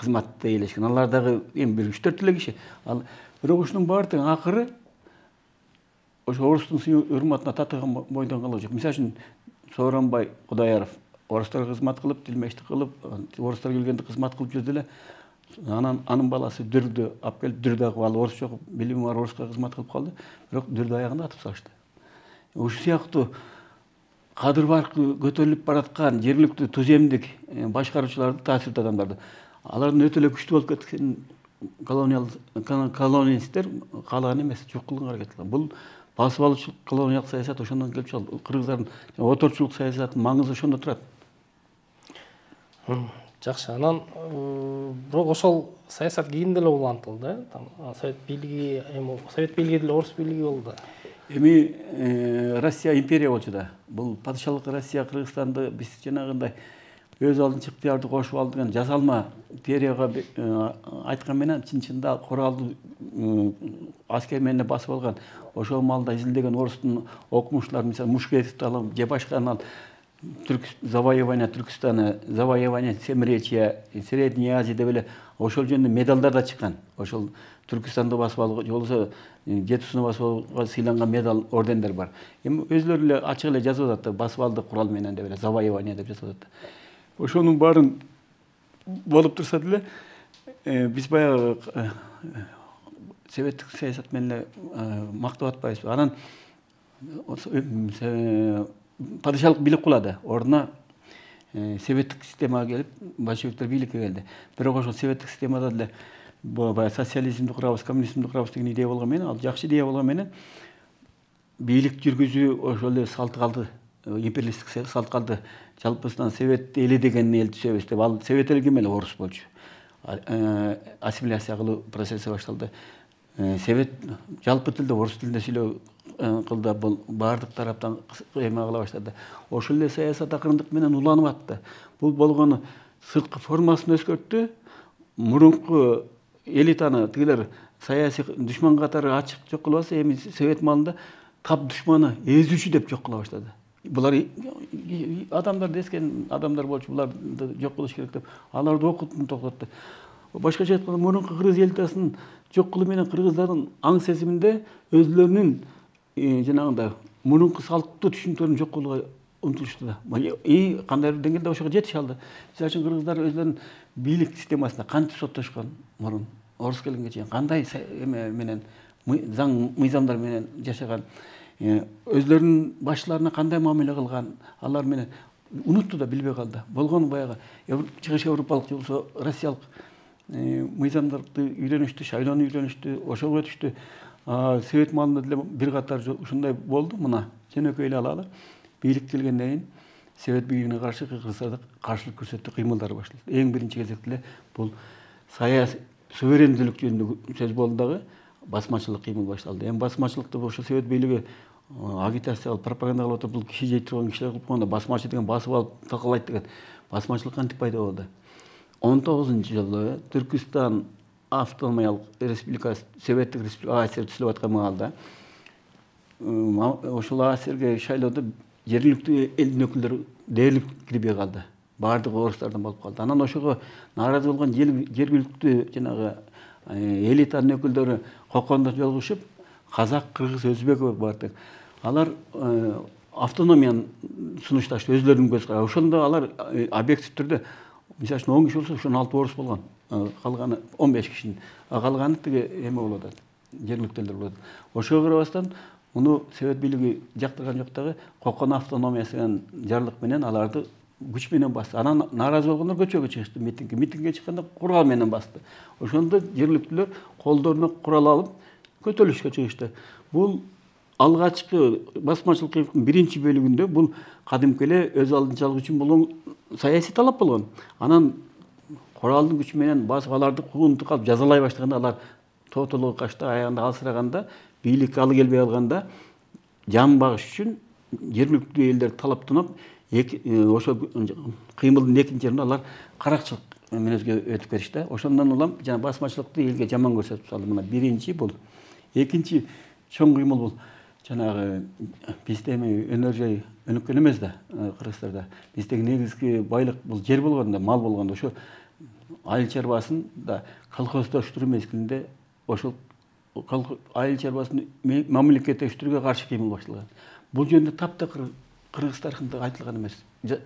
кызматта ээлешкен. Алар дагы эми бир 3-4 эле киши. Ал бирок ушунун баардыгы акыры ошо орустун урматына татыган бойдон калуу жок. Мисалы үчүн Сооронбай Кудайаров орустарга кызмат кылып, тилмештик кылып, орустар келгенде кызмат кылып жүрдү эле. Анын баласы Дүрдү алып келип, Дүрдү ал орусча окуп, билими бар оруска кызмат кылып калды. Бирок Дүрдү аягында атып салышты. Ушул сыяктуу кадыр баркы көтөрүлүп бараткан жергиликтүү түземдик башкаруучуларды, таасирдүү адамдарды алардын өтө эле күчтүү болуп кеткен колониалисттер каалаган эмес, жок кылганга аракет кылган. Бул басып алуучу колониалдык саясат ошондон келип чыгат. Кыргыздардын оторчулук саясатынын маңызы ошондо турат. Жакшы, анан бирок ошол саясат кийинде эле улантылды, Совет бийлиги, Совет бийлиги деле орус бийлиги болду. Эми Россия империя болчу да. Бул падышалык Россия Кыргызстанды биз жанагындай өз алдынча ыктыярды кошуп алды деген жасалма теорияга айткан менен чын-чында куралдуу аскер менен басып алган. Ошол маалда изилдеген орустун окумуштуулары, мисалы Мушкетовду алам, же башка завоевание Түркистана, завоевание Семречья, Средней Азии деп эле ошол жөнүндө медалдар да чыккан. Ошол Түркистанды басып алууга, же болбосо Жетисуну басып алууга сыйланган медаль, ордендер бар. Эми өзлөрү эле ачык эле жазып атат, басып алды курал менен деп эле, завоевание деп жазып атат. Ошонун баарын болуп турса деле биз баягы советтик саясат менен эле мактап атпайбызбы. Анан падышалык бийлик кулады, ордуна советтик системага келип, большевиктер бийликке келди. Бирок ошол советтик системада деле баягы социализмди курабыз, коммунизмди курабыз деген идея болгон менен, ал жакшы идея болгон менен бийлик жүргүзүү ошол эле салт калды, империалисттик салт калды. Жалпысынан совет эли деген эл түзөбүз деп, ал совет эли ким эле? Орус болчу. Ассимиляция кылуу процесси башталды. Совет жалпы тилде, орус тилинде сүйлөө кылды, бул баардык тараптан эме кыла баштады. Ошол эле саясат акырындык менен уланып атты. Бул болгону сырткы формасын өзгөрттү. Мурунку элитаны тигилер саясий душман катары ачык жок кылып алса, эми совет маалында тап душманы эзүүчү деп жок кыла баштады. Булар адамдар дескен адамдар болчу, буларды жок кылыш керек деп аларды окутууну токтотту. Башкача айтканда, мурунку кыргыз элитасынын жок кылуу менен кыргыздардын аң сезиминде өзлөрүнүн жанагындай мурунку салттуу түшүнүктөрүн жок кылууга умтулушту да. Кандайдыр деңгээлде ошого жетише алды. Мисалы үчүн кыргыздар өзлөрүнүн бийлик системасына кантип соттошкон мурун орус келгенге чейин кандай менен заң мыйзамдар менен жашаган, өзлөрүнүн башчыларына кандай мамиле кылган, алар менен унутту да, билбей калды. Болгону баягы чыгыш европалык же болбосо россиялык мыйзамдарды үйрөнүштү, шайлоону үйрөнүштү, ошого өтүштү. Совет маалында деле бир катар ушундай болду. Мына жөнөкөй эле алалы. Бийлик келгенден кийин совет бийлигине каршы кыргыздарда каршылык көрсөтүү кыймылдары башталды. Эң биринчи кезекте эле бул саясий суверендүүлүк жөнүндө сөз болду дагы, басмачылык кыймыл башталды. Эми басмачылыкты ошо совет бийлиги агитация кылып, пропаганда кылып атып, бул киши жей турган кишилер кылып койгондо, басмачы деген басып алып талкалайт деген басмачылык кантип пайда болду? 19-жылы Түркистан автономиялык республикасы, советтик республика АСР түзүлүп аткан маалда ошол АСРге шайлоодо жергиликтүү элдин өкүлдөрү дээрлик кирбей калды. Баардыгы орустардан болуп калды. Анан ошого нааразы болгон жергиликтүү жанагы элитанын өкүлдөрү кокондо жолугушуп, казак, кыргыз, өзбек бардык. Алар автономияны сунушташты, өзлөрүнүн көз карашы. Ошондо алар объектив түрдө, мисалы үчүн 10 киши болсо, ошонун 6 орус болгон. Калганы 15 кишинин. Калганы тиги эме болуп атат, жергиликтүү элдер болуп атат. Ошого карабастан Муну Совет бийлиги жактырган жок дагы, Кокон автономиясы менен жарлык менен аларды күч менен басты. Анан нааразы болгондор көчөгө чыгышты, митингге чыкканда курал менен басты. Ошондо жергиликтүүлөр колдоруна курал алып көтөрүлүшкө чыгышты. Бул алгачкы басмачылык кыймылдын биринчи бөлүгүндө бул кадимки эле өз алдынчалык үчүн болгон саясий талап болгон. Анан куралдын күчү менен басып аларды куугунтуп калып жазалай баштаганда алар тотолугу качты, аягында алсыраганда, бийлик алы келбей калганда жан багыш үчүн жергиликтүү элдер талаптанып, ошо кыймылдын экинчи жеринде алар каракчылык мүнөзгө өтүп кетишти. Ошондон улам жана басмачылыкты элге жаман көрсөтүп салды. Мына биринчи бул. Экинчи чоң кыймыл бул жанагы бизде эми өнөр жай өнүккөн эмес да, Кыргызстанда. Биздеги негизги байлык бул жер болгондо, мал болгондо, ошо айыл чарбасын да колхоздоштуруу мезгилинде ошол айыл чарбасын мамлекеттештирүүгө каршы кыймыл башталган. Бул жөнүндө таптакыр Кыргыз тарыхында айтылган эмес.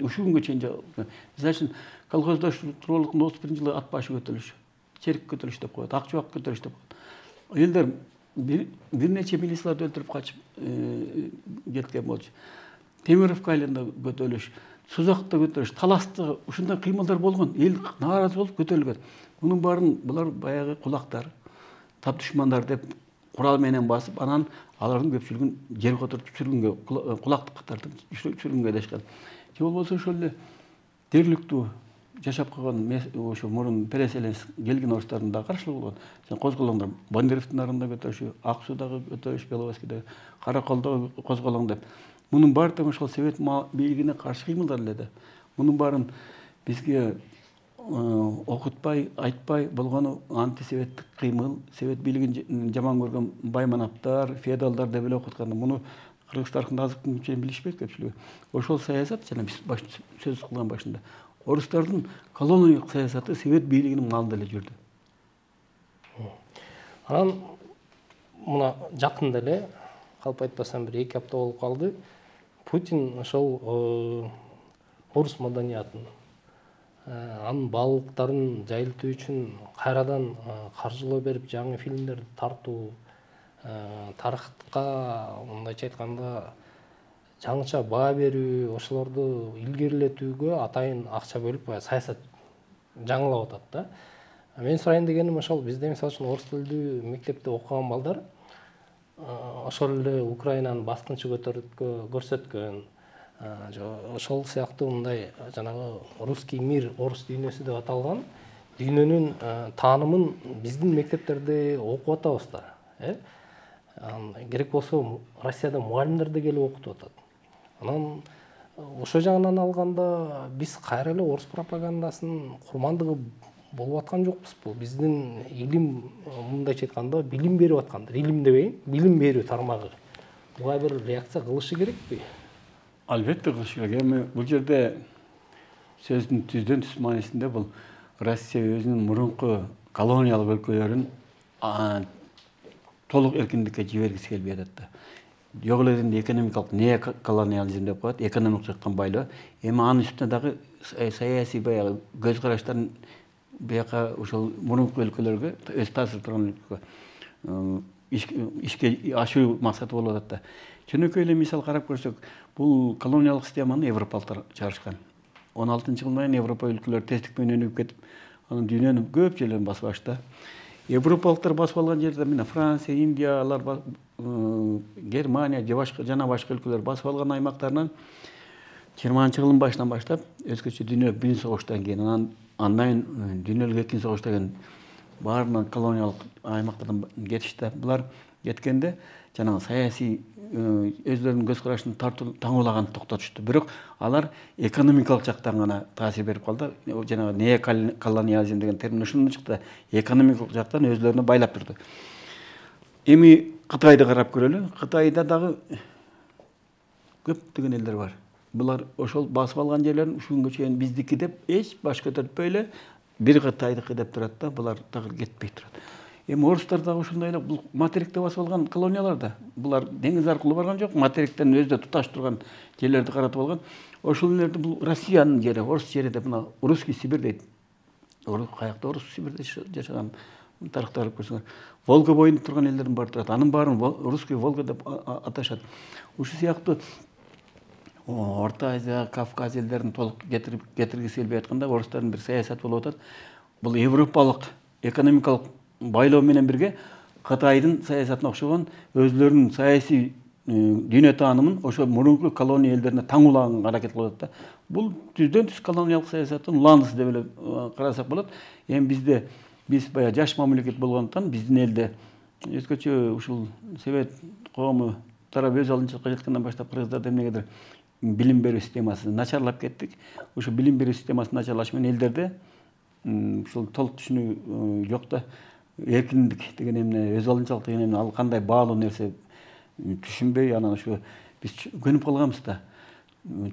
Ушул күнгө чейин мисалы үчүн колхоздоштуруулуктун 31-жылы ат башы көтөрүлүш, черик көтөрүлүш деп коет, ак жубак көтөрүлүш деп коет. Элдер бир нече милицияларды өлтүрүп качып кеткен болчу. Темировка айылында көтөрүлүш, Сузакта көтөрүлүш, Таласта ушундай кыймылдар болгон. Эл нааразы болуп көтөрүлгөн. Мунун баарын булар баягы кулактар, тап душмандар деп курал менен басып, анан алардын көпчүлүгүн жер которуп сүргүнгө, кулактык катартып сүргүнгө дешкен. Же болбосо ошол эле дерликтүү жашап калган ошо мурун переселенец келген орустардын да каршылыгы болгон. Сен козголоңдор, Бандеровдун арында көтөрүшү, Ак Суудагы көтөрүш, Беловойскийде, Караколдогу козголоң деп. Мунун баары тең ошол Совет бийлигине каршы кыймылдар эле да. Мунун баарын бизге окутпай, айтпай болгону антисоветтик кыймыл, Совет бийлигин жаман көргөн байманаптар, феодалдар деп эле окутканда, муну Кыргыз тарыхында азыр күнгө чейин билишпейт көпчүлүгү. Ошол саясат жана биз сөз кылган башында орустардын колониялык саясаты Совет бийлигинин малында эле жүрдү. Анан мына жакында эле, калп айтпасам бир 2 апта болуп калды, Путин ошол орус маданиятын, анын баалуулуктарын жайылтуу үчүн кайрадан каржылоо берип, жаңы фильмдерди тартуу, тарыхка мындайча айтканда жаңыча баа берүү, ошолорду илгерилетүүгө атайын акча бөлүп саясат жаңылап атат да. Мен сурайын дегеним ошол бизде мисалы үчүн орус тилдүү мектепте окуган балдар ошол эле Украинаны баскынчы көрсөткөн, ошол сыяктуу мындай жанагы русский мир, орус дүйнөсү деп аталган дүйнөнүн таанымын биздин мектептерде окуп атабыз да. Керек болсо Россияда мугалимдер да келип окутуп атат. Анан ошо жагынан алганда биз кайра эле орус пропагандасынын курмандыгы болуп аткан жокпузбу? Биздин илим, мындайча айтканда, билим берип аткандар, илим дебейин, билим берүү тармагы буга бир реакция кылышы керекпи? Албетте кылышы керек. Эми бул жерде сөздүн түздөн түз маанисинде бул Россия өзүнүн мурунку колониялык өлкөлөрүн толук эркиндикке жибергиси келбей атат да. Жок эле дегенде экономикалык неоколониализм деп коет, экономикалык жактан байлоо. Эми анын үстүнө дагы саясий баягы көз караштарын бияка ошол мурунку өлкөлөргө, өз таасир турган өлкөгө ишке ашыруу максаты болуп атат да. Чөнөкөй эле мисал карап көрсөк, бул колониялык системаны европалыктар чыгарышкан. 16-жылдан кийин Европа өлкөлөрү тездик менен өнүгүп кетип, анын дүйнөнүн көп жерлерин басып алышты. Европалыктар басып алган жерде мына Франция, Индия, алар Германия, жана башка өлкөлөр басып алган аймактарынан 20-жылдын башынан баштап өзгөчө дүйнөлүк биринчи согуштан кийин, андан дүйнөлүк экинчи согуштан кийин баарынан колониялык аймактардан кетишти. Булар кеткенде жанагы саясий өздөрүнүн көз карашын таңуулаганды токтотушту. Бирок алар экономикалык жактан гана таасир берип калды. Жанагы неоколониализм деген термин ушундан чыкты. Экономикалык жактан өзлөрүнө байлап турду. Эми Кытайды карап көрөлү. Кытайда дагы көптөгөн элдер бар. Булар ошол басып алган жерлерин ушунгө чейин биздики деп эч баш көтөртпөй эле бир Кытайдыкы деп турат да, булар дагы кетпей турат. Эми орустар дагы ушундай эле, бул материкте басып алган колониялар да. Булар деңиз аркылуу барган жок, материктен өзүдө туташ турган жерлерди каратып алган. Ошол элерди бул Россиянын жери, орус жери деп мына русский Сибирь дейт. Каякта орус Сибирде жашаган тарыхты карап көрсөңөр, Волга боюнда турган элдердин баары турат. Анын баарын русский Волга деп аташат. Ушул сыяктуу Орто Азия, Кавказ элдерин толук кетиргиси келбей атканда орустардын бир саясаты болуп атат. Бул европалык экономикалык байлоо менен бирге Кытайдын саясатына окшогон өзлөрүнүн саясий дүйнө таанымын ошо мурунку колония элдерине таңуулаганга аракет кылып атат да. Бул түздөн түз колониялык саясаттын уландысы деп эле карасак болот. Эми биз баягы жаш мамлекет болгондуктан биздин элде өзгөчө ушул Совет коому тарап өз алдынчалыкка жеткенден баштап кыргыздарда эмнегедир билим берүү системасы начарлап кеттик. Ошо билим берүү системасынын начарлашы менен элдерде ушул толук түшүнүү жок да. Эркиндик деген эмне, өз алдынчалык деген эмне, ал кандай баалуу нерсе түшүнбөй, анан ошо биз көнүп калганбыз да.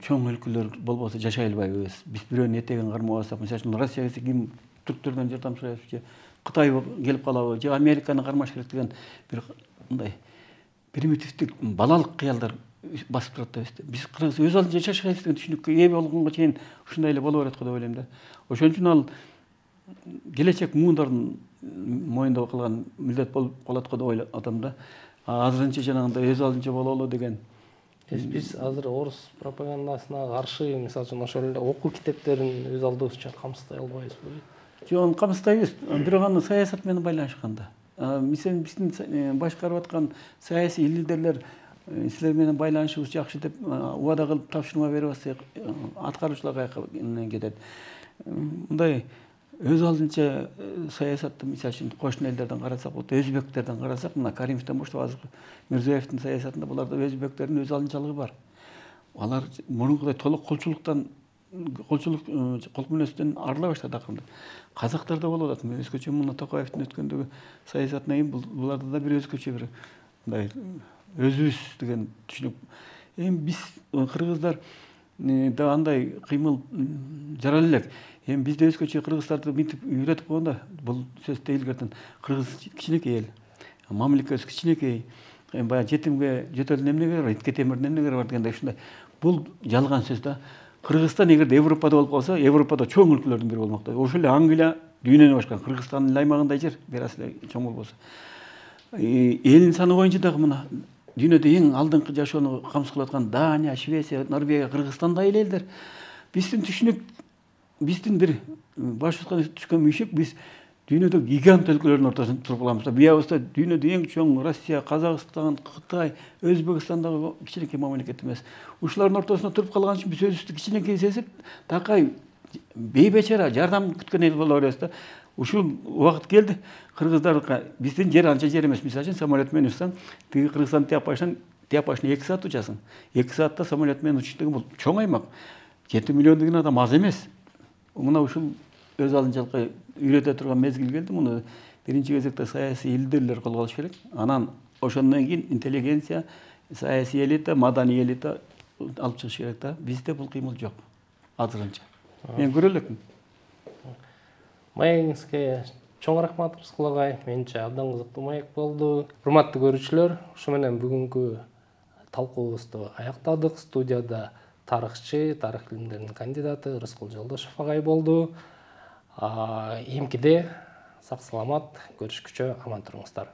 Чоң өлкөлөр болбосо жашай албайбыз. Биз бирөөнүн этегин кармабасак, мисалы үчүн Россия келсе ким түрктөрдөн жардам сурайбыз же Кытай келип калабы же Американы кармаш керек деген бир мындай примитивдик балалык кыялдар басып турат да бизди. Биз кыргыз өз алдынча жашайбыз деген түшүнүккө ээ болгонго чейин ушундай эле боло берет го деп ойлойм да. Ошон үчүн ал келечек муундардын моюнда калган милдет болуп калат го деп ойлоп атам да. Азырынча жанагындай өз алдынча бололу деген. Биз азыр орус пропагандасына каршы, мисалы үчүн ошол эле окуу китептерин өз алдыбызча камсыздай албайбызбы? Жок, камсыздайбыз. Бирок аны саясат менен байланышканда. Биздин башкарып аткан саясий лидерлер силер менен байланышыбыз жакшы деп убада кылып тапшырма берип атса, аткаруучулар каяка кетет. Мындай өз алдынча саясатты мисалы үчүн кошуна элдерден карасак, өзбектерден карасак, мына Каримовдон баштап азыр Мирзиёевдин саясатында буларда өзбектердин өз алдынчалыгы бар. Алар мурункудай толук кулчулук мүнөздөн арыла баштады акырында. Казактарда болуп атат. Өзгөчө мына Токаевдин өткөндөгү саясатынан кийин буларда да бир өзгөчө бир мындай өзүбүз деген түшүнүк. Эми биз кыргыздар да андай кыймыл жарала элек. Эми бизде өзгөчө кыргыздарды мынтип үйрөтүп койгонда, бул сөздө илгертен кыргыз кичинекей эл, мамлекет кичинекей, баягы жетимге жетөлүн эмнеге бар, итке темирдин эмнеге бар дегендей ушундай. Бул жалган сөз да. Кыргызстан эгерде Европада болуп калса, Европада чоң өлкөлөрдүн бири болмокто. Ошол эле Англия дүйнөнү башкан, Кыргызстандын аймагындай жер, берасы эле чоң болбосо. Элдин саны боюнча дагы мына дүйнөдө эң алдыңкы жашоону камсыз кылып аткан Дания, Швеция, Норвегия, Кыргызстандай эле элдер. Биздин түшүнүк, биздин бир башыбызга түшкөн мүйшөк, биз дүйнөдө гигант өлкөлөрдүн ортосунда туруп калабыз. Биябызда дүйнөдө эң чоң Россия, Казакстан, Кытай, Өзбекстандагы кичинекей мамлекет эмес. Ушулардын ортосунда туруп калган үчүн биз өзүбүздү кичинекей сезип, такай бейбечара жардам күткөн эл боло беребиз да. Ушул убакыт келди. Кыргыздарга биздин жер анча жер эмес. Мисалы үчүн самолет менен учсаң, тиги Кыргызстан тияпбашынан 2 саат учасың. 2 саатта самолет менен учуш деген бул чоң аймак. 7 миллион деген адам аз эмес. Мына ушул өз алдынчалыкка үйрөтө турган мезгил келди. Муну биринчи кезекте саясий лидерлер колго алыш керек. Анан ошондон кийин интеллигенция, саясий элита, маданий элита алып чыгыш керек да. Бизде бул кыймыл жок. Азырынча. Мен көрө элекмин. Маегиңизге чоң рахмат Рыскул агай. Менимче абдан кызыктуу маек болду. Урматтуу көрүүчүлөр, ушу менен бүгүнкү талкуубузду аяктадык. Студияда тарыхчы, тарых илимдеринин кандидаты Рыскул Жолдошов агай болду. Эмкиде сак саламат көрүшкүчө аман туруңуздар.